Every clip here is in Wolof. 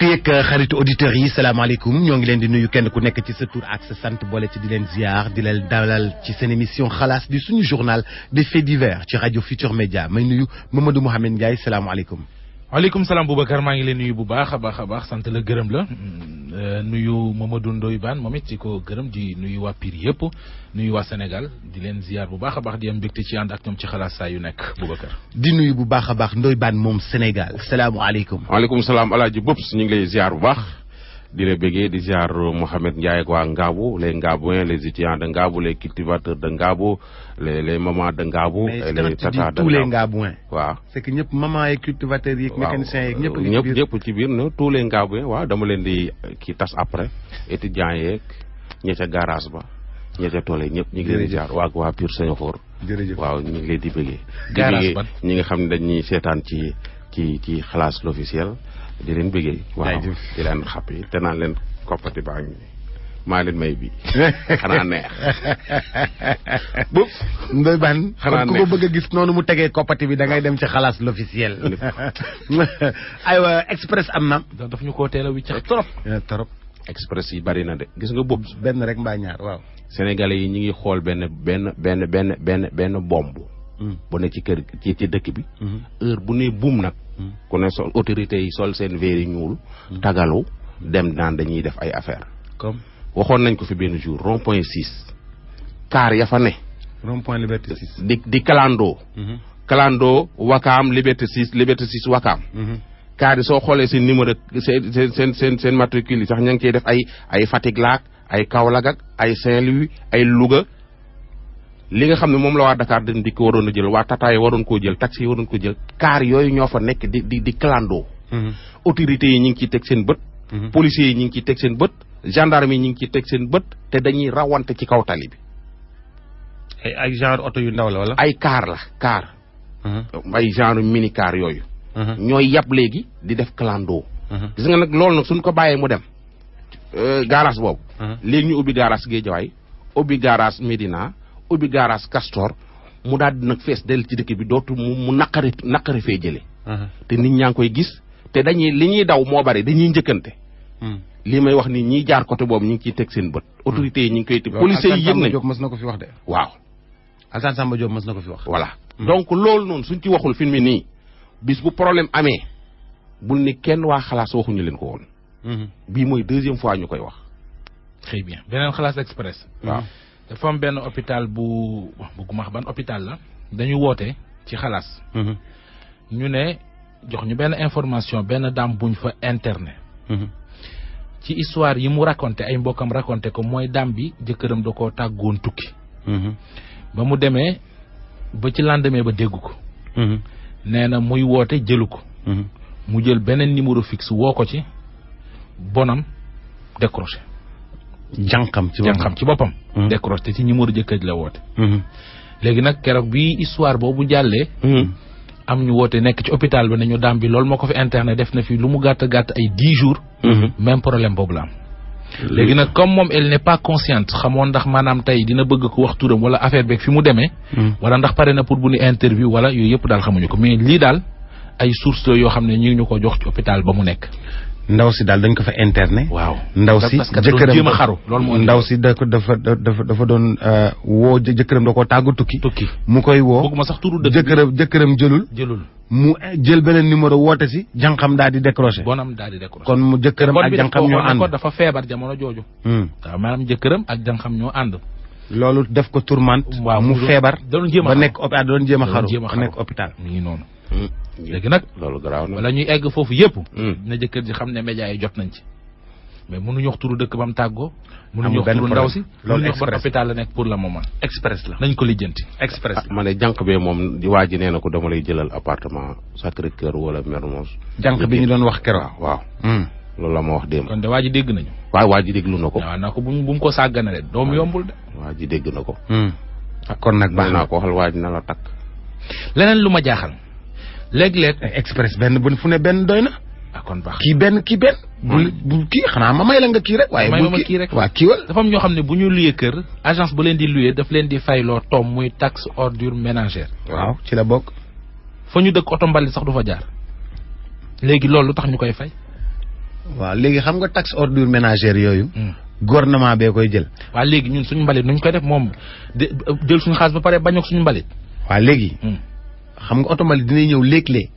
Piek xaritu auditeurs yi salaamaaleykum ñoo ngi leen di nuyu kenn ku nekk ci sa tur ak sa sant boole ci di leen ziar di leen dalal ci seen émission xalaas di suñu journal des faits divers ci rajo Futur Média may nuyu Mamadou Mouhamed Ndiaye salaamaaleykum. waaleykum salaam Boubacar maa ngi leen nuyu bu baax a baax sant la gërëm la nuyu Mamadou Ndoye Bane moom it ci ko gërëm di nuyu waa Pire yëpp nuyu waa Sénégal di leen ziar bu baax a baax di am mbégte ci ànd ak ñoom ci xalaas saa yu nekk Boubacar. di nuyu bu baax a baax Ndoye Bane moom Sénégal salaamualeykum. waaleykum salaam El Hadj Boubs ñu ngi lay ziar bu baax di la bëggee di ziar Mouhamed Ndiaye ak waa Ngabou les Ngabouins les étudiants de Ngabou les cultivateurs de Ngabou les mamans de Ngabou. et les tatas de tous les Ngabouins. waaw c'est que ñëpp maman yeeg cultivateurs yeeg mécaniciens yeeg ñëpp. ñëpp ci biir no tous les Ngabouins waaw dama leen di kii tas après étudiants yeeg ña ca garage ba ña ca tool yi ñëpp ñu ngi leen di ziar waa Pire Sañoxoor. jërëjëf waaw ñu ngi leen di bëggee. garage ban ñi nga xam ne dañuy seetaan ci xalaas l'officiel di leen bëggee. waaw di leen xàppi te naan leen koppati baa ngi maa leen may bi xanaa neex. Boubs Ndoye Bane xanaa ku ko bëgg a gis noonu mu tegee koppati bi da ngay dem ci xalaas l'officiel. aywa express am na. daf ñu koo teel a wiccax trop. trop. express yi bari na de gis nga Boubs. benn rek mbaa ñaar waaw. sénégalais yi ñu ngi xool benn bomb. bu ne ci kër ci dëkk bi. heure bu ne buum nag. ku ne sol autorités yi sol seen verre yi ñuul. tagalu dem naan dañuy def ay affaire comme waxoon nañ ko fi benn jour rond point 6. car ya fa ne. rond point Liberté 6. di Kalando. Kalando Wakaam Liberté 6 Liberté 6 Wakaam. car yi soo xoolee seen numéro seen matricule yi sax ña ngi ciy def ay Fatick laak ay Kaolack ak ay Saint-Louis ay Louga. li nga xam ne moom la waa Dakar dañ di ko waroon a jël waa Tata yi waroon koo jël taxi yi waroon ko jël car yooyu ñoo fa nekk di Kalando. autorités yi ñu ngi ciy teg seen bët. policiers yi ñu ngi ciy teg seen bët. gendarme yi ñu ngi ciy teg seen bët te dañuy rawante ci kaw tali bi. ay genre oto yu ndaw la wala. ay car la car. ay genre mini car yooyu. ñooy yab léegi di def Kalando. gis nga nag loolu nag suñ ko bàyyee mu dem. garage boobu. léegi ñu ubbi garage Guédiawaye ubbi garage Médina ubbi garage Castor mu daal di nag fees del ci dëkk bi dootu mu naqari fee jëlee. te nit ñaa ngi koy gis te li ñuy daw moo bari dañuy njëkkante. lii may wax ni ñiy jaar côté boobu ñu ngi ciy teg seen bët. autorités yi ñu ngi koy teg. policiers yi yëg nañ Diop mës na ko fi wax de. waaw. Alassane Samba Diop mës na ko fi wax. voilà donc loolu noonu suñ ci waxul fi mu nii bis bu problème amee bul ni kenn waa xalaas waxuñu leen ko woon. bii mooy deuxième fois ñu koy wax. très bien beneen xalaas express. waaw dafa am benn hôpital bëgguma wax ban hôpital la dañu woote ci xalaas. ñu ne jox ñu benn information benn dame buñ fa interné. ci histoire yi mu raconté ay mbokkam raconté ko mooy dame bi jëkkëram da koo tàggoon tukki. ba mu demee ba ci lendemain ba dégg ko. nee na muy woote jëlu ko. mu jël beneen numéro fixe woo ko ci bonam décroché. jànqam ci boppam. décroché te ci numéro jëkkër la woote. léegi nag keroog bi histoire boobu jàllee. am ñu woote nekk ci hôpital ba nañu daam bi loolu moo ko fi internet def na fi lu mu gàtt ay 10 jours. même problème boobu la am. léegi nag comme moom elle n'est pas consciente xamoon ndax maanaam tey dina bëgg ko wax turam wala affaire beeg fi mu demee. wala ndax pare na pour bu ñu interview wala yooyu yëpp daal xamuñu ko mais lii daal ay sources yoo xam ne ñu ngi ñu ko jox ci hôpital ba mu nekk. ndaw si daal dañ ko fa interné. waaw ndaw si jëkkëram jéem a xaru loolu moo ndaw si dafa doon woo jëkkëram da koo tàggu tukki. mu koy woo bëgguma sax turu dëkk jëkkëram jëlul. mu jël beneen numéro woote si jànqam daal di décroché. bonam daal di décroché. kon mu jëkkëram ak jànqam ñoo ànd. dafa feebar jamono jooju. waaw maanaam jëkkëram ak jànqam ñoo ànd. loolu def ko tourmente. waaw mu feebar. ba nekk hôpital doon jéem a xaru ba nekk hôpital. mi ngi noonu. léegi nag loolu garaaw na wala ñuy egg foofu yëpp. na jëkkër ji xam ne média yi jot nañ ci. mais mënuñu wax turu dëkk ba mu tàggoo. mënuñu wax turu ndaw si. loolu mënuñu wax ban hôpital la nekk pour le moment. express la nañ ko lijjanti. express la ma ne jànq bee moom di waa ji nee na ko dama lay jëlal appartement Sacré-Cœur wala Mermoz. jànq bi ñu doon wax keroog. waaw loolu la ma wax démb. kon de waa ji dégg nañu. waaw waa ji déglu na ko. waaw naa ko bu mu ko sàggane de doom yombul de. waa ji dégg na ko. kon nag baax naa ko waxal waa ji na la takk. leneen lu ma jaaxal. léeg-léeg express benn bu fu ne benn doy na. kon baax kii benn. bu kii xanaa ma may la nga kii rek. waaye may ma kii rek waa kiiwal. dafa am ñoo xam ne bu ñu luyee kër agence bu leen di luyee daf leen di fayloo tom muy taxe ordure ménagère. waaw ci la bokk. fa ñu dëkk oto mbalit sax du fa jaar. léegi loolu lu tax ñu koy fay. waaw léegi xam nga taxe ordure ménagère yooyu. gouvernement bee koy jël. waaw léegi ñun suñu mbalit nuñ koy def moom jël suñu xaalis ba pare bañ ak suñu mbalit. waaw léegi. xam nga oto mbalit dinay ñëw léeg-léeg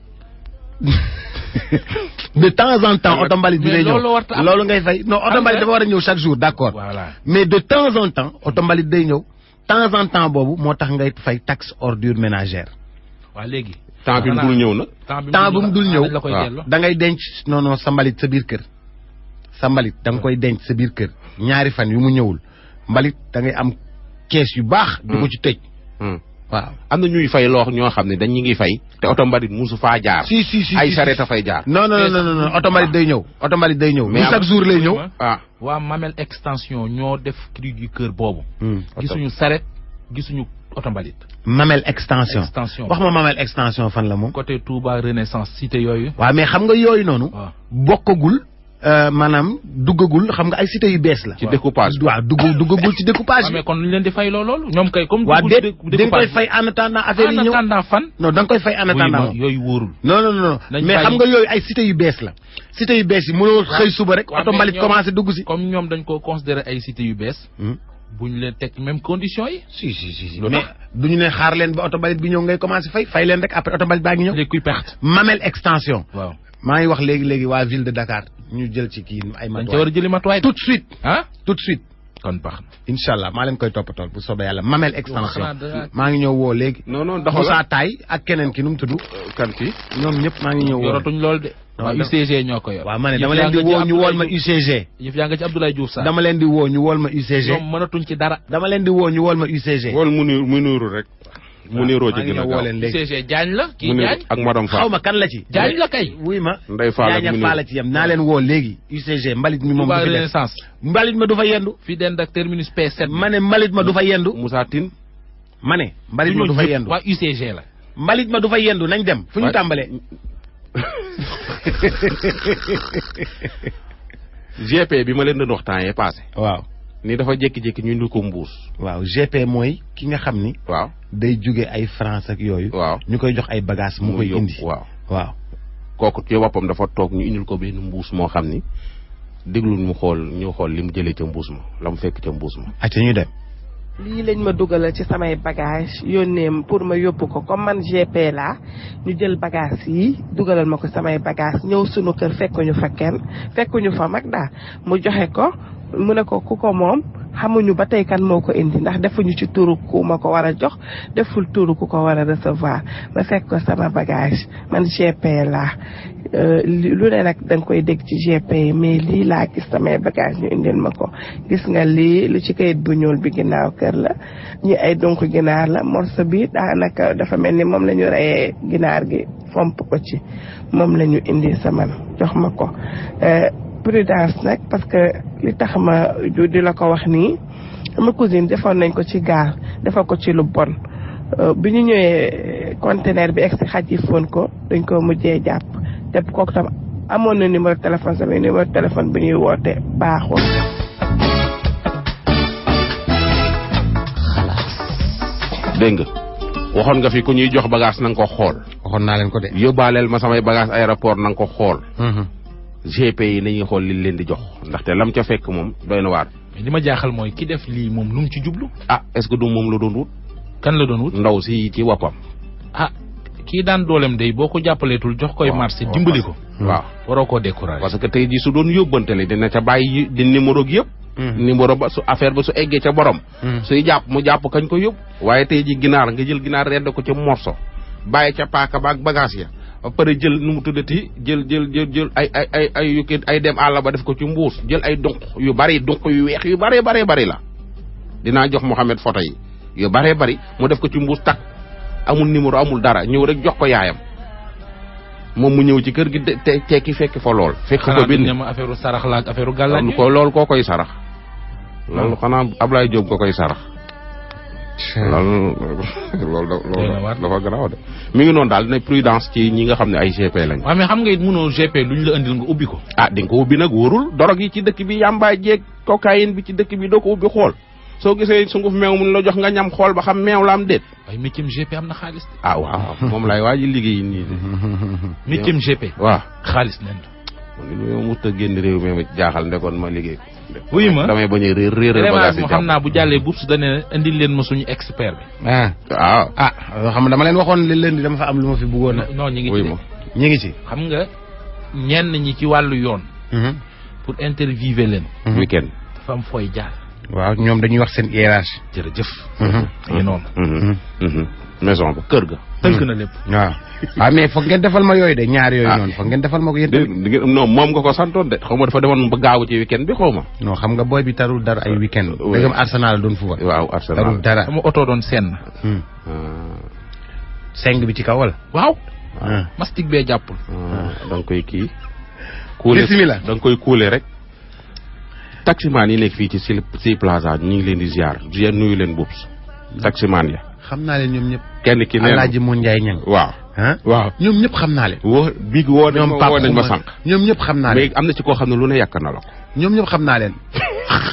de temps en temps oto mbalit dinay ñëw loolu ngay fay non oto mbalit dafa war a ñëw chaque jour d'accord. voilà mais de temps en temps oto mbalit day ñëw temps en temps boobu moo tax ngay fay taxe ordure ménagère. waaw léegi. temps bi mu dul ñëw nag. temps bi mu dul ñëw la koy delloo. da ngay denc non sa mbalit sa biir kër. sa mbalit da nga koy denc sa biir kër ñaari fan yu mu ñëwul mbalit da ngay am kees yu baax. di ko ci tëj. waaw am na ñuy fay loo ñoo xam ne dañ ñu ngi fay te oto mbalit musu faa jaar. si ay charrette a fay jaar. non oto mbalit day ñëw. oto mbalit day ñëw. mais chaque jour lay ñëw. waa Mamel extension ñoo def cri du cœur boobu. gisuñu charrette gisuñu oto mbalit. Mamel extension wax ma Mamel extension fan la moom. côté Touba Renaissance cité yooyu. waaw mais xam nga yooyu noonu. bokkagul. maanaam duggagul xam nga ay cité yu bees la. ci découpage waaw duggagul ci découpage bi. mais kon lu ñu leen di fay loolu ñoom kay. comme waaw da nga koy fay en attendant affaire yi ñëw en attendant fan. non da nga koy fay en attendant yooyu wóorul. non mais xam nga yooyu ay cité yu bees la. cité yu bees yi mënoo xëy suba rek. oto mbalit commencé dugg si. comme ñoom dañ ko considéré ay cité yu bees. bu ñu leen teg même condition yi. si mais du ñu ne xaar leen ba oto mbalit bi ñëw ngay commencé fay leen rek après oto mbalit baa ngi ñëw. léegi kuy perte. Mamel extension. waaw maa ngi wax léegi waa ville de Dakar ñu jël ci kii ay matuwaay. dañ ca war a jëli matuwaay tout de suite. tout de suite. kon baax na. incha allah maa leen koy toppatool bu soobee yàlla Mamel extension. maa ngi ñëw woo léegi. non Moussa Taye ak keneen ki nu mu tudd. kan ki ñoom ñëpp maa ngi ñëw woo. yoratuñ lool de. waaw UCG ñoo ko yor. waaw ma ne dama leen di woo ñu wool ma UCG. yëf yaa nga ci Abdoulaye Diouf Sarr. dama leen di woo ñu wool ma UCG. ñoom mënatuñ ci dara. dama leen di woo ñu wool ma UCG. wool mu niru rek. mu niroo ci gën a gaaw UCG Diagne la kii Diagne ak madame Fall xaw ma kan la ci. Diagne la kay. wuy ma Ndeye Fall ak Diagne Fall la ci yem naa leen woo léegi. UCG mbalit mi moom du fi Renaissance. mbalit ma du fa yendu. fii den ak terminus P7. ma ne mbalit ma du fa yendu. Moussa Tine. ma ne mbalit ma du fa yendu. waa UCG la. mbalit ma du fa yendu nañ dem fu ñu tàmbalee. GP bi ma leen doon wax temps yee passé. waaw ni dafa jékki-jékki ñu indi ko mbuus. waaw GP mooy ki nga xam ni. waaw day jóge ay France ak yooyu. waaw ñu koy jox ay bagages mu koy indi. waaw kooku ci boppam dafa toog ñu indil ko benn mbuus moo xam ni déglu ñu xool li mu jëlee ca mbuus ma la mu fekk ca mbuus ma. ati ñu dem. lii lañ ma dugalal ci samay bagage yónnee pour ma yóbbu ko comme man GP laa ñu jël bagage yi dugalal ma ko samay bagage ñëw sunu kër fekkuñu fa kenn fekkuñu fa mag daal mu joxe ko mu ne ko ku ko moom xamuñu ba tey kan moo ko indi ndax defuñu ci turu ku ma ko war a jox deful turu ku ko war a recevoir ma fekk ko sama bagage man GP laa lu ne nag da nga koy dégg ci GP mais lii laa gis samay bagage ñu indil ma ko gis nga lii lu ci kayit bu ñuul bi ginnaaw kër la ñi ay donc ginaar la morceau bi daanaka dafa mel ni moom la ñu reyee ginaar gi fomp ko ci moom la ñu indi sama jox ma ko prudence nag parce que li tax ma di la ko wax nii sama cousine defoon nañ ko ci gaal defal ko ci lu bon bi ñu ñëwee conteneur bi egg si xaj yi foon ko dañ ko mujjee jàpp te kooku tam amoon na numéro téléphone sama numéro téléphone bi ñuy woote baaxul. dégg nga waxoon nga fi ku ñuy jox bagage na nga ko xool. waxoon naa leen ko de. yóbbaaleel ma samay bagage aéroport na nga ko xool. GP yi nañuy xool li leen di jox ndaxte lam ca fekk moom doy na waar. mais li ma jaaxal mooy ki def lii moom lu mu ci jublu. est-ce que du moom la doon wut. kan la doon wut. ndaw si ci woppam. kii daan doolem day boo ko jàppaleetul jox koy marché dimbali ko. waaw waroo koo découragé. parce que tey jii su doon yóbbantale dina ca bàyyi di numéro gi yëpp. numéro ba su affaire ba su eggee ca borom. suy jàpp mu jàpp kañ ko yóbbu. waaye tey jii ginaar nga jël ginaar redd ko ca morso bàyyi ca paaka ba ak bagage ya ba pare jël nu mu tuddati jël ay yu kii ay dem àll ba def ko ci mbuus jël ay dunq yu bari dunq yu weex yu bari la dinaa jox Mouhamed photo yi yu bari mu def ko ci mbuus takk amul numéro amul dara ñëw rek jox ko yaayam moom mu ñëw ci kër gi tekki fekk fa lool. fekk ko bind xanaa affaire sarax la ak affaire gàllaaj loolu koo koy sarax. loolu xanaa Ablaye Diop ko koy sarax. loolu dafa garaaw de mi ngi noonu daal ne prudence ci ñi nga xam ne ay GP lañ. waaw mais xam nga it mënoo GP luñ la andil nga ubbi ko. di nga ko ubbi nag wóorul dorog yi ci dëkk bi yàmbaay jeeg cocaïne bi ci dëkk bi doo ko ubbi xool soo gisee sunguf meew mun la jox nga ñam xool ba xam meew la am déet. waaye métier GP am na xaalis de. waaw moom laay waaj liggéey nii de. métier GP. waaw xaalis nen man li ma mut a génn réew mi ma jaaxal ndekoon ma liggéey ko. wuy ma damay bañ a réer bagage yi xam naa bu jàllee bourse dane indil leen ma suñu expert bi. waaw. xam nga dama leen waxoon leen di dama fa am lu ma fi bëggoon a. non ñu ngi wuy ci ma ñu ngi ci. xam nga ñenn ñi ci wàllu yoon. pour interviewer leen. weekend. dafa am fooy jaar. waaw ñoom dañuy wax seen hiérarchie. jërëjëf. ñu noonu. maison ba kër ga. tënk na lépp. waaw mais foog ngeen defal ma yooyu de ñaar yooyu noonu foog ngeen defal ma ko yéen tamit. non moom nga ko santoon de xaw ma dafa demoon ba gaaw ci weekend bi xaw ma. non xam nga booy bi tarul dara ay weekend. dëggam Arsenal doon fu waaw Arsenal tarul dara. sama oto doon senn. seng bi ci kaw wala. waaw. mastic bee jàppul. da nga koy kii. bismillah da nga koy kuule rek. taximaan yi nekk fii ci si plaza ñu ngi leen di ziar nuyu leen bubs taximaan ya xam naa leen ñoom ñëpp. kenn ki nee na Alaaji Mo Njaay ñang waaw. waaw ñoom ñëpp xam naa leen. woo nañ ma sànq. ñoom ñëpp xam naa leen mais am na ci koo xam ne lu ne yàq na la ko. ñoom ñëpp xam naa leen.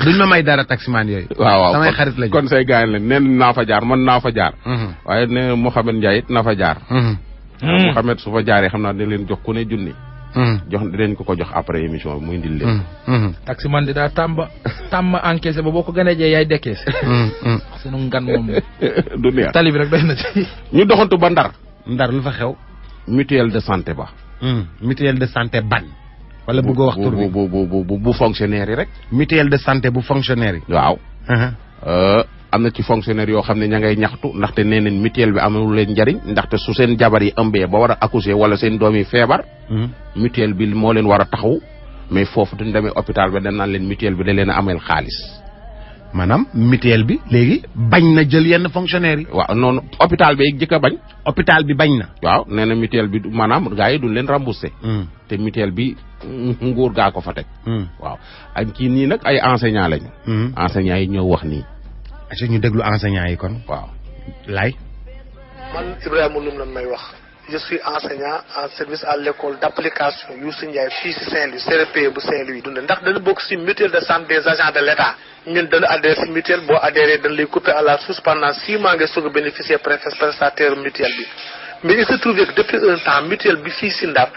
duñ ma may dara taximaan yooyu. waaw samay xarit lañu. kon say gars yi leen neen naa fa jaar man naa fa jaar. waaye nee Mouhamed Ndiaye it na fa jaar. Mouhamed su fa jaaree xam naa ne leen jox ku ne junni. dinañ ko jox après émission bi muy indil leen. taximan di daa tàmm encaissé ba boo ko gënee jee yaay dekkees. sunu ngan moom du neex tali bi rek doy na ci. ñu doxantu ba Ndar. Ndar lu fa xew. mutuelle de santé ba. mutuelle de santé ban. wala bëggoo wax tur bi bu fonctionnaire yi rek. mutuelle de santé bu fonctionnaire yi. waaw. am na ci fonctionnaire yoo xam ne ña ngay ñaxtu ndaxte nee nañ mutuelle bi amul leen njariñ ndaxte su seen jabar yi ëmbee ba war a accoucher wala seen doom yi feebar. mutuelle bi moo leen war a taxaw mais foofu duñ demee hôpital ba dañ naan leen mutuelle bi da leen a ameel xaalis. maanaam mutuelle bi léegi bañ na jël yenn fonctionnaire yi. waaw noonu hôpital bi jëkk a bañ. hôpital bi bañ na. waaw nee na mutuelle bi maanaam gars yi duñ leen remboursé. te mutuelle bi nguur gaa ko fa teg. waaw ak kii nii nag ay enseignants lañu. enseignants yi ñoo wax nii. est-ce que ñu déglu enseignants yi kon. waaw. Laye. man Ibrahima Loum lan may wax. je suis enseignant en service à l'école d'application Youssou Ndiaye fii si Saint-Louis CRP bu Saint-Louis dund ndax dañu bokk si mutuelle de santé des agents de l'État ñun dañu adhéré si mutuelle boo adhéré dañ lay couper à la source pendant 6 mois nga soog a bénéficier prestataire mutuelle bi mais il se trouve que depuis un temps mutuelle bi fii si Ndar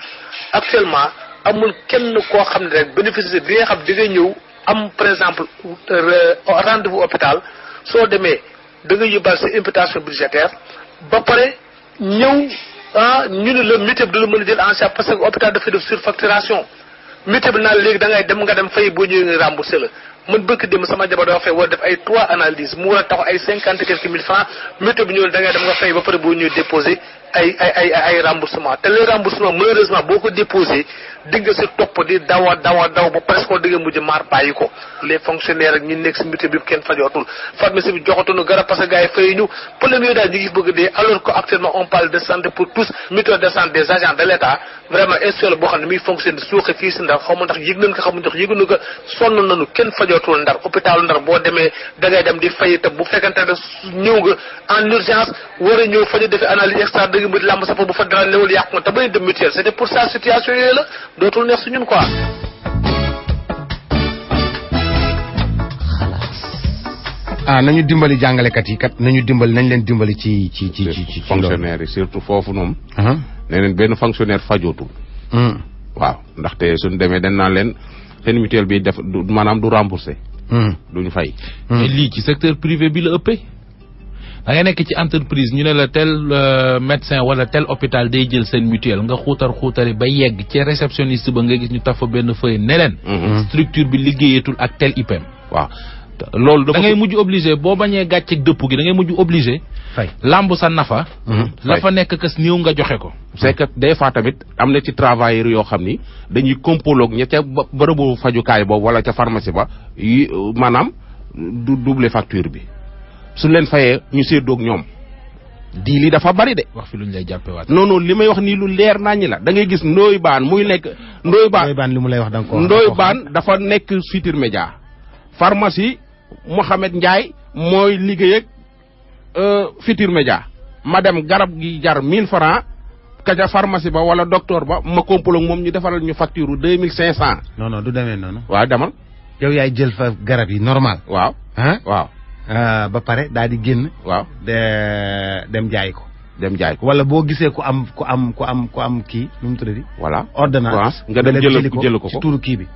actuellement amul kenn koo xam ne rek bénéficier bi nga xam di nga ñëw am par exemple rendez-vous hôpital soo demee da nga yóbbaale sa imputation budgétaire ba pare ñëw ñu ne la mutuelle du la mën a jël en charge parce que hôpital dafay def surfacturation mutuelle bi naan léegi da ngay dem nga dem fay boo ñëwee nga remboursé la man bëgg dem sama jabar dafa fay war def ay 3 analyses mu war a tax ay 50 quelques mille francs mutuelle bi ñëw da ngay dem nga fay ba pare boo ñëwee déposé ay remboursement te les remboursement malheureusement boo ko déposé di nga si topp di daw ba presque di nga mujj maar bàyyi ko les fonctionnaires ak ñi nekk si mutuelle bi kenn fajootul pharmacie bi joxatuñu garab parce que gars yi fay ñu problème yooyu daal ñu ngi bëgg dee alors que actuellement on parle de santé pour tous mutuelle de santé des agents de l'État vraiment institution boo xam ne muy fonctionne suuxe fii si Ndar xaw ma ndax yëg nañ ko xamu ndax yëguñu ko sonn nañu kenn fajootul Ndar hôpital Ndar boo demee da ngay dem di fay te bu fekkante ne ñëw nga en urgence war a ñëw faju defee analyse extra da nga mën lamb sa fa bu fa dara newul yàqu nga te bañ dem mutuelle c'était pour ça situation yooyu la dootul neex su ñun quoi. nañu dimbali jàngalekat yi kat nañ leen dimbali ci fonctionnaire yi surtout foofu noonu. nee neen benn fonctionnaire fajootul. waaw ndaxte suñu demee dañ naan leen seen mutuelle bi def maanaam du remboursé. duñu fay. mais lii ci secteur privé bi la ëppee. da ngay nekk ci entreprise ñu ne la tel médecin wala tel hôpital day jël seen mutuelle nga xuutari ba yegg ci réceptionniste ba nga gis ñu taf fa benn feuille ne leen. structure bi liggéeyatul ak tel IPM. waaw loolu da ngay mujj obligé boo bañee gàcceeg dëpp gi da ngay mujj obligé. fay lamb sa nafa. la fa nekk kës néew nga joxe ko. c'est que des fois tamit am na ci travailleurs yoo xam ni dañuy compologue ña ca bërëbu fajukaay boobu wala ca pharmacie ba yi maanaam du double facture bi. su leen fayee ñu séddoog ñoom di li dafa bari de. wax fi luñ lay jàppewaat. non li may wax nii lu leer naññi la da ngay gis Ndoye Bane muy nekk. Ndoye Bane li mu lay wax da nga ko Ndoye Bane dafa nekk Futurs Médias. pharmacie Mouhamed Ndiaye mooy liggéey ak Futurs Médias ma dem garab gi jar 1000 francs kaja pharmacie ba wala docteur ba ma complot moom ñu defaral ñu facture 2500. non du demee noonu. waaw demal. yow yaay jël fa garab yi normal. waaw waaw. ba pare daal di génn. waaw dem jaay ko. dem jaay ko. wala boo gisee ku am kii nu mu tuddati. voilà ordonnance nga dem jël ko ci turu kii bi.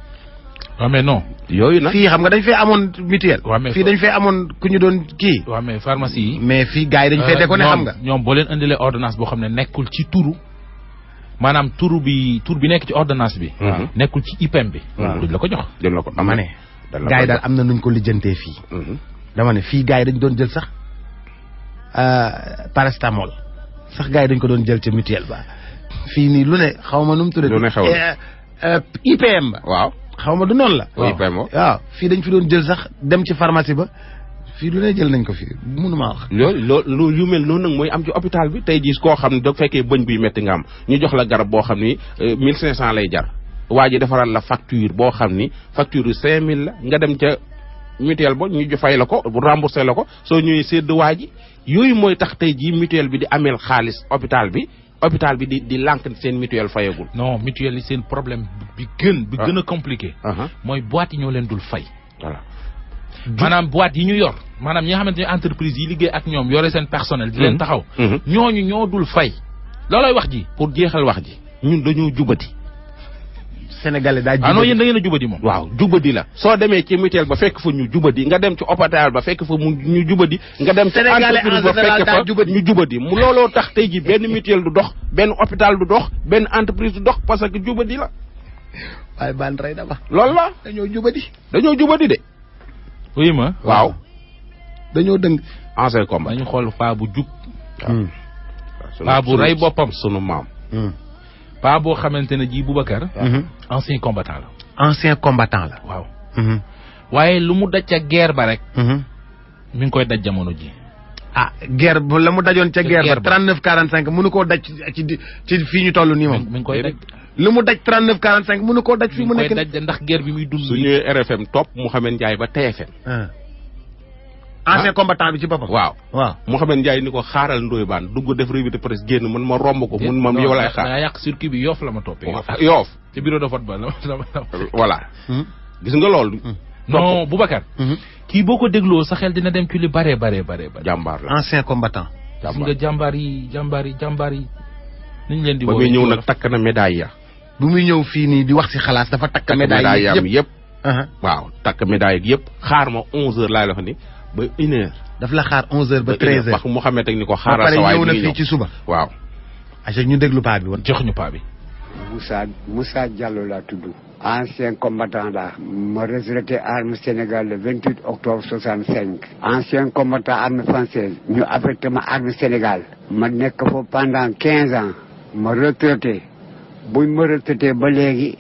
waaw mais non. yooyu nag fii xam nga dañ fee amoon mutuelle. waaw mais fii dañ fee amoon ku ñu doon kii. waaw mais pharmacie yi. mais fii gars yi dañ fee déconné xam nga. ñoom boo leen indilee ordonnance boo xam ne nekkul ci turu maanaam tur bi nekk ci ordonnance bi. nekkul ci IPM bi. duñ la ko jox. duñ la ko dama ne. gars yi daal am na nuñ ko lijjantee fii. dama ne fii gars yi dañ doon jël sax paracétamol sax gars yi dañ ko doon jël ca mutuelle ba fii nii lu ne xaw ma nu mu tuddee. lu ne xew IPM ba. waaw xaw ma du noonu la. IPM waaw fii dañ fi doon jël sax dem ci pharmacie ba fii lu ne jël nañ ko fii mënuma wax. loolu yu mel noonu nag mooy am ci hôpital bi tey jii koo xam ne da fekkee bëñ buy métti nga am ñu jox la garab boo xam ni 1500 lay jar waa ji defaral la facture boo xam ni facture yu 5000 la nga dem ca mutuelle ba ñu fay la ko remboursé la ko soo ñëwee sédd waa ji yooyu mooy tax tey jii mutuelle bi di ameel xaalis hôpital bi di lànk seen mutuelle fayagul. non mutuelle yi seen problème bi gën a compliqué. mooy boîte yi ñoo leen dul fay. voilà maanaam boîte yi ñu yor maanaam ñi nga xamante ne entreprise yi liggéey ak ñoom yore seen personnel. di leen taxaw. ñooñu ñoo dul fay. loolooy wax ji. pour jeexal wax ji ñun dañoo jubati. Sénégalais daa jubadi non yéen da ngeen a jubadi moom. waaw jubadi la soo demee ci mutuelle ba fekk fa ñu jubadi nga dem ci hôpital ba fekk fa ñu jubadi. nga dem ci entreprise ba fekk fa ñu jubadi mu looloo tax tey ji benn mutuelle du dox benn hôpital du dox benn entreprise du dox parce que jubadi la. waaye ban rey dama. loolu la dañoo jubadi. de. oui ma. waaw. dañoo dëng. ancien combat. dañu xool paa bu jub. paa bu rey boppam sunu maam. paa boo xamante ne ji Boubacar. ancien combattant la. ancien combattant la. waaw. waaye lu mu daj ca guerre ba rek. mi ngi koy daj jamono ji. ah guerre ba la mu dajoon ca guerre ba 39 45 mënu koo daj ci fii ñu toll nii moom. mi ngi koy daj. lu mu daj 39 45 mënu koo daj fii mu nekk. mi ngi koy daj ndax guerre bi muy dund. su ñëwee RFM topp Mouhamed Ndiaye ba TFM. ancien combattant bi ci boppam. waaw Mouhamed Ndiaye ni ko xaaral Ndoye Bane dugg def revue de presse génn man ma romb ko. mun ma yow lay xaar daa yàq circuit bi Yoff la ma toppee. Yoff ci bureau de vote ba la. voilà. gis nga loolu. non Boubacar. kii boo ko dégloo sa xel dina dem ci lu bare. jàmbaar la ancien combattant. gis nga jàmbaar yi. niñ leen di ba muy ñëw nag takk na médaille ya. bu muy ñëw fii nii di wax ci xalaas dafa takk médaille yëpp. waaw takk médaille yëpp xaar ma 11h laay la fa ni ba 1h. daf la xaar 11h ba 13h. wax mu xamee teg ni ko xaaral sa waay ñëw na fii ci suba. waaw. aca ñu déglu paa bi woon. jox ñu paa bi. Moussa Diallo laa tudd. ancien combattant la. ma retraité armée Sénégal le 28 octobre 65. ancien combattant armée française. ñu affecté ma armée Sénégal. ma nekk fa pendant 15 ans. ma retraité. buñ ma retraité ba léegi.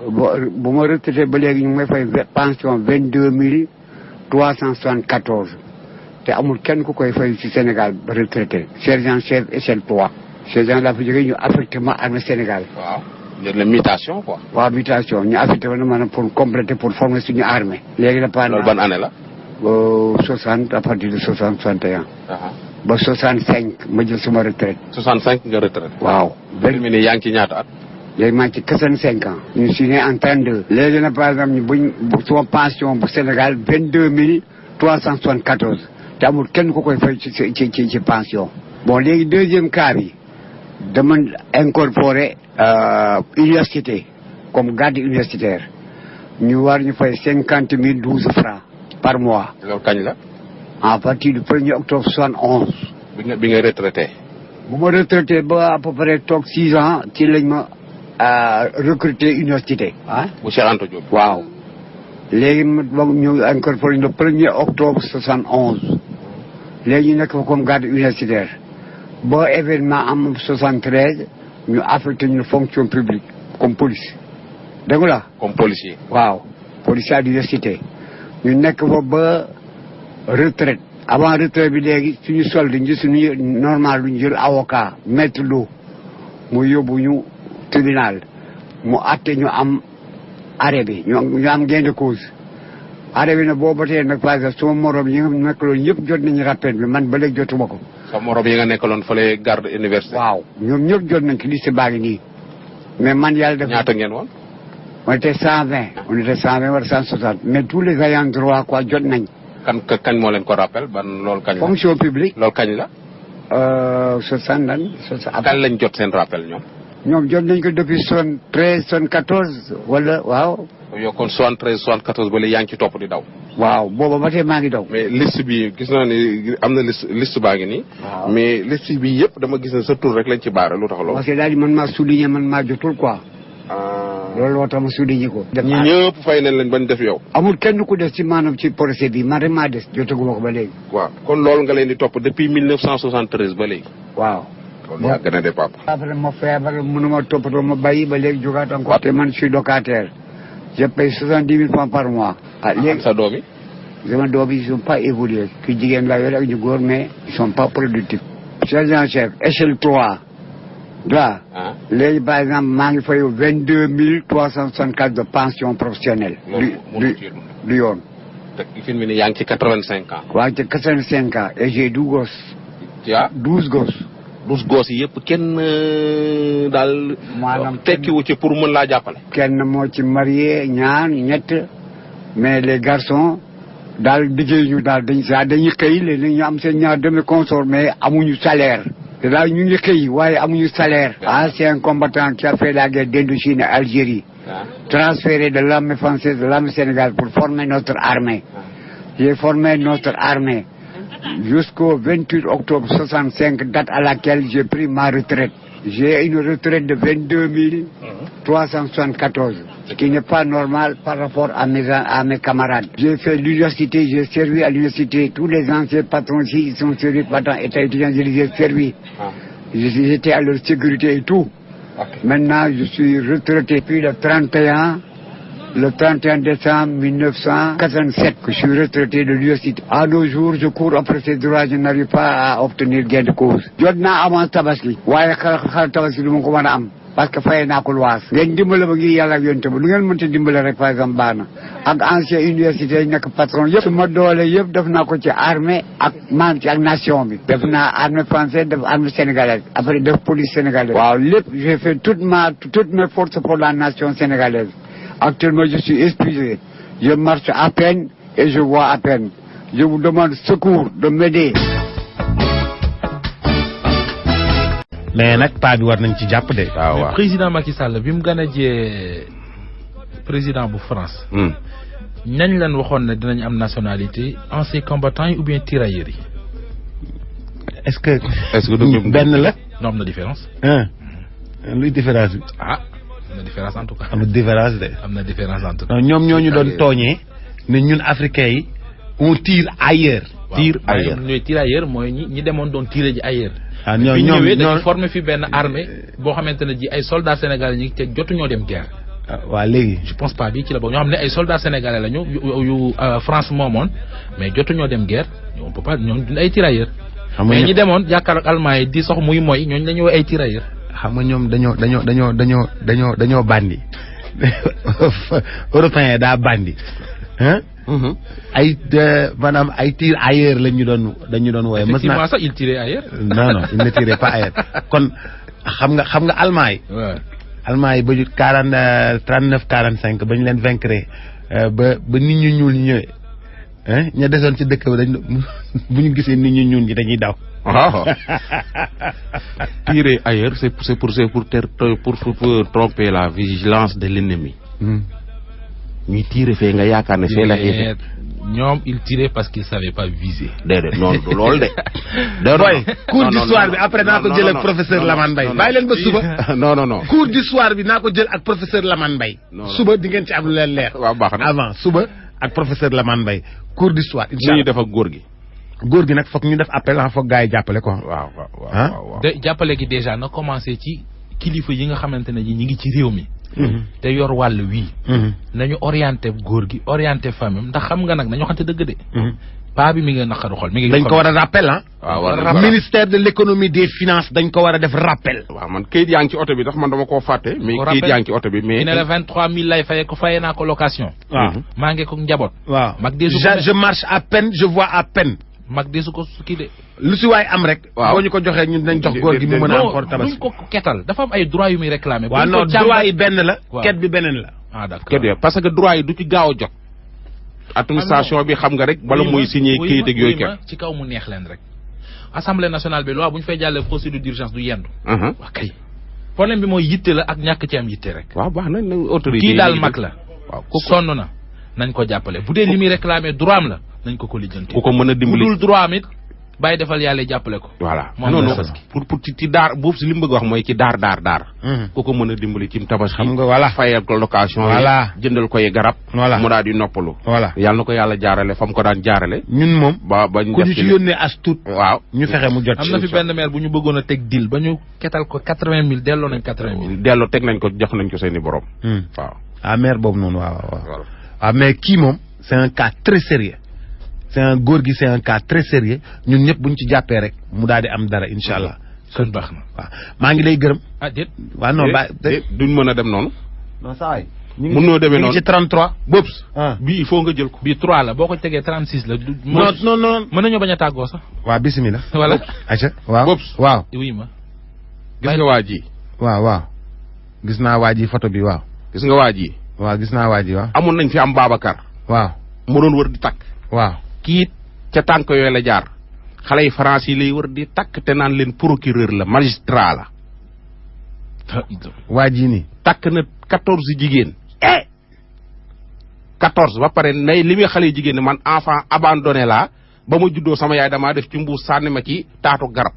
bu ma retraité ba léegi ñu may fay pension 22 374 te amul kenn ku koy fay ci Sénégal ba retraité. sergent chef échelle 3. sergent laa fi jógee ñu affecté ma armée Sénégal. waaw la mutation quoi. waaw mutation ñu affecté ma maanaam pour compléter pour former suñu armée. léegi la pendant loolu ban année la. 60 à partir de 60 61. ba 65 ma jël suma retraite. 65 nga retraite. waaw. benn mi ni yaa ngi ci ñaata at. léegi maa ngi ci 65 ans. ñu suis né en 32. léegi nag par exemple buñ suma pension bu Sénégal 22 374 te amul kenn ku koy fay ci pension. bon léegi deuxième cas bi dama incorporé université comme garde universitaire ñu war ñu fay 50 012 francs par mois. loolu kañ la. à partir du 1er octobre 71. bi nga retraité. bu ma retraité ba à peu près toog 6 ans ci lañ ma recruter université. bu Cheikh Anta Diop. waaw léegi ñu incorporé le 1er octobre 71 léegi ñu nekk fa comme garde universitaire ba événement am 73 ñu affecté ñu fonction publique comme police dégg nga la. comme policier. waaw policier d'université ñu nekk fa ba retraite. avant retraite bi léegi suñu solde ñu suñu normal lu ñu jël avocat maître d'eau mu yóbbu ñu tribunal mu àtte ñu am arrêt bi ñu am gain de cause. arrêt bi nag boo ba tey nag par exemple sama morom yi nga nekkaloon yëpp jot nañu rappel bi man ba léegi jotuma ko. sa morom yi nga nekkaloon fële garde université. waaw ñoom ñëpp jot nañ ko liste baa ngi nii mais man yàlla def. ñaata ngeen woon. on était 120. on était 120 wala 160 mais tous les ayants droit quoi jot nañ. kañ moo leen ko rappel ban loolu kañ la. fonction publique. loolu kañ la. kan lañ jot seen rappel ñoom. ñoom jot nañ ko depuis 73 74 wala waaw. yow kon 73 74 ba léegi yaa ngi ci topp di daw. waaw booba ba tey maa ngi daw. mais liste bi gis naa ni am na liste baa ngi nii. waaw mais liste bi yëpp dama gis ne sa tur rek lañ ci baare lu tax loolu. parce que daal di man maa souligné man maa jotul quoi. loolu moo tax ma souligné ko. ñi ñëpp fay nañ leen bañ def yow. amul kenn ku des ci maanaam ci procès bi man rek maa des jotaguma ko ba léegi. waaw kon loolu nga leen di topp depuis 1973 ba léegi. waaw. loolu yaa gën a de papa. après ma feebar mënuma toppatoo ma bàyyi ba léegi jógaat encore. te man je suis locataire. je paye 70 000 francs par mois. léegi sa doom yi. sama doom yi ils sont pas évolués. ki jigéen laa yore ak ñu góor mais ils sont pas productifs. sergent chef échelle 3. là léegi par exemple maa ngi fayu 22 364 de pension professionnelle. du yoon. te fi mu ne yaa ngi ci 85 ans. waaw ci 85 ans et j'ai 12 gosses. tu as 12 gosses. 12 gosses yi yëpp kenn daal. maanaam tekkiwu ci pour mën laa jàppale. kenn moo ci marié ñett mais les garçons daal liggéey ñu daal dañuy xëy léeg-léeg ñu am seen ñaar demi consort mais amuñu salaire. te daal ñu ngi xëy waaye amuñu salaire. ancien combattant qui a fait la guerre d'Indochine et Algérie. transféré de l'armée française de l'armée sénégalaise pour former notre armée. J'ai formé notre armée jusqu'au 28 octobre 65, date à laquelle j'ai pris ma retraite. J'ai une retraite de 22 374, ce qui n'est pas normal par rapport à mes camarades. J'ai fait l'université, j'ai servi à l'université. Tous les anciens patrons ici, ils sont servis pendant état étudiant, je les ai servis. J'étais à leur sécurité et tout. Maintenant, je suis retraité depuis le 31 décembre 1987 que je suis retraité de l'université. À nos jours, je cours après ces droits, je n'arrive pas à obtenir gain de cause. Jot naa avant tabaski waaye xar tabaski du ma ko mën a am parce que fay naa ko luwaas. ngeen dimbale ba ngi yàlla ak yonte ba lu ngeen mënta dimbale rek par exemple baax na ak ancien université yi nekk patron yëpp. su ma doole yëpp def naa ko ci armée ak maam ci ak nation bi. def naa armée française def armée sénégalaise après def police sénégalaise. waaw lépp j'ai fait toutes mes forces pour la nation sénégalaise. Actuellement, je suis épuisé. Je marche à peine et je vois à peine. Je vous demande secours de m'aider. mais nag paa bi war nañ ci jàpp de. waaw président Macky Sall bi mu gën a jee président bu France. ñañ leen waxoon ne dinañ am nationalité anciens combattants yi ou bien tirailleurs yi. est-ce que benn la. non am na différence. luy différence bi. am na différence en tout cas. am na différence de. am na différence en tout cas. ñoom ñoo ñu doon tooñee ne ñun africains yi on tire ailleurs. tire ailleurs ñooy tirailleurs mooy ñi demoon doon tirer ji ailleurs. ah ñoom ñëwee dañu formé fi benn armée boo xamante ne ji ay soldats sénégalais ñi te jotuñoo dem guerre. waaw léegi. je pense pas bi ci la bokk ñoo xam ne ay soldats sénégalais lañu yu France moomoon mais jotuñoo dem guerre on peut pas ñoom duñ ay tirailleurs. mais ñi demoon jàkkaarloo ak Allemagne yi di sox muy mooy ñooñu la ñuy ay tirailleurs. xam nga ñoom dañoo bandi européen daa bandi ay maanaam ay tir ailleurs lañu doon wooye mës naa sax il tirait ailleurs. non il ne tirait pas ailleurs kon xam nga allemand yi ba ñu 39 45 ba ñu leen vaincre ba nit ñu ñuul ñëwee ña desoon ci dëkk ba dañ bu ñu gisee nit ñu ñuul ñi dañuy daw. waaw tirer ailleurs c'est pour tromper la vigilance de l'ennemi. ñuy tirer fee nga yaakaar ne fee la xeexe. ñoom il tirait parce qu'il savait pas viser. déedéet noonu du loolu de. boy cours d'histoire bi après naa ko jël ak professeur Lamane Mbaye. bàyyi leen ba suba. non. cours d'histoire bi naa ko jël ak professeur Lamane Mbaye. suba di ngeen ci am lu leen leer. waaw baax na avant suba ak professeur Lamane Mbaye cours d'histoire. incha allah ñuy def ak góor gi. góor gi nag foog ñu def appel foog gars yi jàppale ko. waaw. te jàppale gi déjà na commencé ci kilifa yi nga xamante ne ñi ngi ci réew mi. te yor wàll wii. nañu orienté góor gi orienté famille ndax xam nga nag nañu waxante dëgg de. paa bi mi ngi naqaru xol mi ngi. dañ ko war a rappel waaw ministère de l'économie des finances dañ ko war a def rappel. waaw man kayit yaa ngi ci oto bi ndax man dama koo fàtte. mais kayit yaa ngi ci oto bi mais. ne la 23000 lay fayee naa ko location. waaw maa ngi ko njaboot. waaw mag deesu ko je marche à peine je vois à peine. mag deesu ko kii de. lu si waay am rek. waaw boo ñu ko joxee ñun dinañ jox góor gi mu mën a encore tabaski. duñ ko ketal dafa am ay droits yu muy réclamer. waaw non droit yi benn la. ket bi beneen la. d'accord parce que droit yi du ci gaaw a jot. administration bi xam nga rek bala muy signé kayit ak yooyu ci kaw mu neex leen rek. assemblée nationale bi loi bu ñu fay jàllee procédure d'urgence du yendu. wax kay problème bi mooy yitte la ak ñàkk ci am yitte rek. waaw baax na autorité kii daal mag la. waaw sonn na nañ ko jàppale bu dee li muy réclamer droit am la nañ ko lijjanti. ku ko mën a dimbali bu dul droit am it bàyyi defal yàlla jàppale ko. voilà moom non la non pour ci daar boobu si li mu bëgg wax mooy ci daar. ku ko mën a dimbali ci tabaski. xam nga voilà fayal ko location. voilà jëndal koy garab. voilà mu daal di noppalu. voilà yàlla na ko yàlla jaarale fa mu ko daan jaarale. ñun moom. ba bañ ku ñu ci yónnee as tuut. waaw ñu fexe mu jot. am na fi benn maire bu ñu bëggoon a teg deal ba ñu ketal ko 80 000 delloo nañ 80 000. delloo teg nañ ko jox nañ ko seeni borom. waaw ah maire boobu noonu waaw. ah mais kii moom c'est un cas très sérieux c'est un góor gi c'est un cas très sérieux ñun ñëpp buñ ci jàppee rek mu daal di am dara incha allah. kon baax na waaw maa ngi lay gërëm. ah déet. waaw non duñ mën a dem noonu. non saa waay. mën noo demee noonu ci 33. Bobs. ah bii il faut nga jël ko. bii 3 la boo ko tegee 36 la. non mën nañoo bañ a tàggoo sax. waaw bisimilah. voilà. aca waaw Bobs. waaw. oui ma. gis nga waa ji. waaw. gis naa waa ji photo bi waaw. gis nga waa ji. waaw gis naa waa ji waaw. amoon nañ fi am Babacar. waaw. mu doon wër di takk. waaw. kii ca tànk yooyu la jaar. xale yi France yi lay wër di takk te naan leen procureur la magistrat la. waa ji nii. takk na 14 jigéen. 14 ba pare nay li muy xale yu jigéen ne man enfant abandonné laa ba ma juddoo sama yaay damaa def ci mbuus sànni ma ci taatu garab.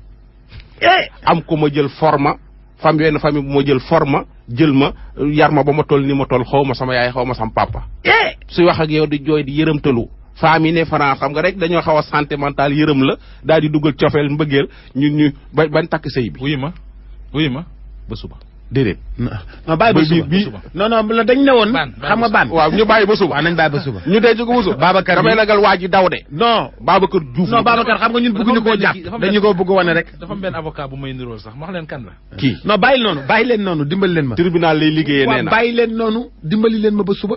am ko ma jël forma famille bu ma jël forma jël ma yar ma ba ma toll ni ma toll xaw ma sama yaay xaw ma sama papa. suy wax ak yow di jooy di yërëmtalu. famille ne France xam nga rek dañoo xaw a sentimental yërëm la daal di dugal cofeel mbëggeel ñu bañ takk sëy bi. wuyu ma ba suba. déedéet. non bàyyi ba suba non la dañ ne woon. xam nga baan waaw ñu bàyyi ba suba. waaw nañ bàyyi ba suba. ñu denc ko ba suba. Babacar damay ragal waa ji daw de. non Babacar Diouf. non Babacar xam nga ñun bëgguñu koo jàpp dañu ko bëgg wane rek. dafa am benn avocat bu may nirool sax ma wax leen kan la. kii non bàyyi leen noonu dimbali leen ma. tribunal lay liggéeyee nee na bàyyi leen noonu dimbali leen ma ba suba.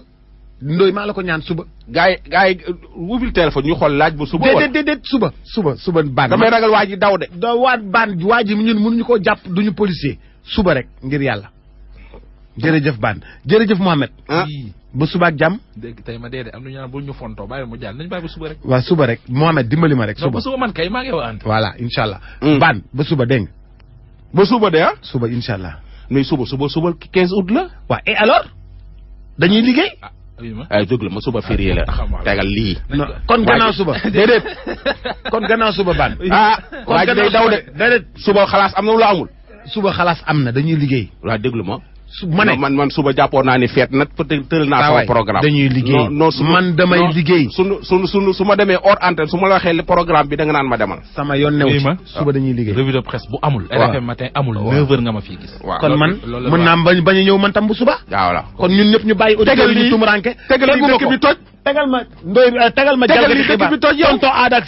Ndoy maa la ko ñaan suba. gaay wubil téléphone ñu xool laaj ba suba. déedéet suba baan. damay ragal waa ji daw de. doo waat baan waa ji ñun mënuñu koo jàpp duñu policier suba rek ngir yàlla. jërëjëf baan jërëjëf Mohamed. ba suba ak jàmm. dégg tey ma dee de am na ñu naan bu ñu fontoo bàyyi mu jàll nañu bàyyi ba suba rek. waaw suba rek Mohamed dimbali ma rek. suba ba suba man kay maa ngi yow ànd. voilà incha allah. baan ba suba dégg nga. ba suba de ah. suba incha allah. mais suba 15 août la. waaw et alors dañuy liggéey. ay dëgg la ma suba férié la tegal lii. kon gannaaw suba. déedéet kon gannaaw suba baan. waa ji day daw de déedéet suba xalaas am na lu amul. suba xalaas am na dañuy liggéey. waaw déglu ma. ma ne man suba jàppoon naa ni feet nag peut-être tëral naa sama programme. dañuy liggéey man damay liggéey. su ma demee hors antenne su ma la waxee programme bi da nga naan ma demal. sama yoon new ci suba dañuy liggéey. revue de presse bu amul. RFM matin amul 9h nga ma fii gis. kon man mën naa bañ a ñëw man tam bu suba. voilà kon ñun ñëpp ñu bàyyi. tegal lii tumuranke tegal lii dëkk bi toj. tegal ma Ndoye tegal ma. tegal lii dëkk bi toj yow tonton Aada ak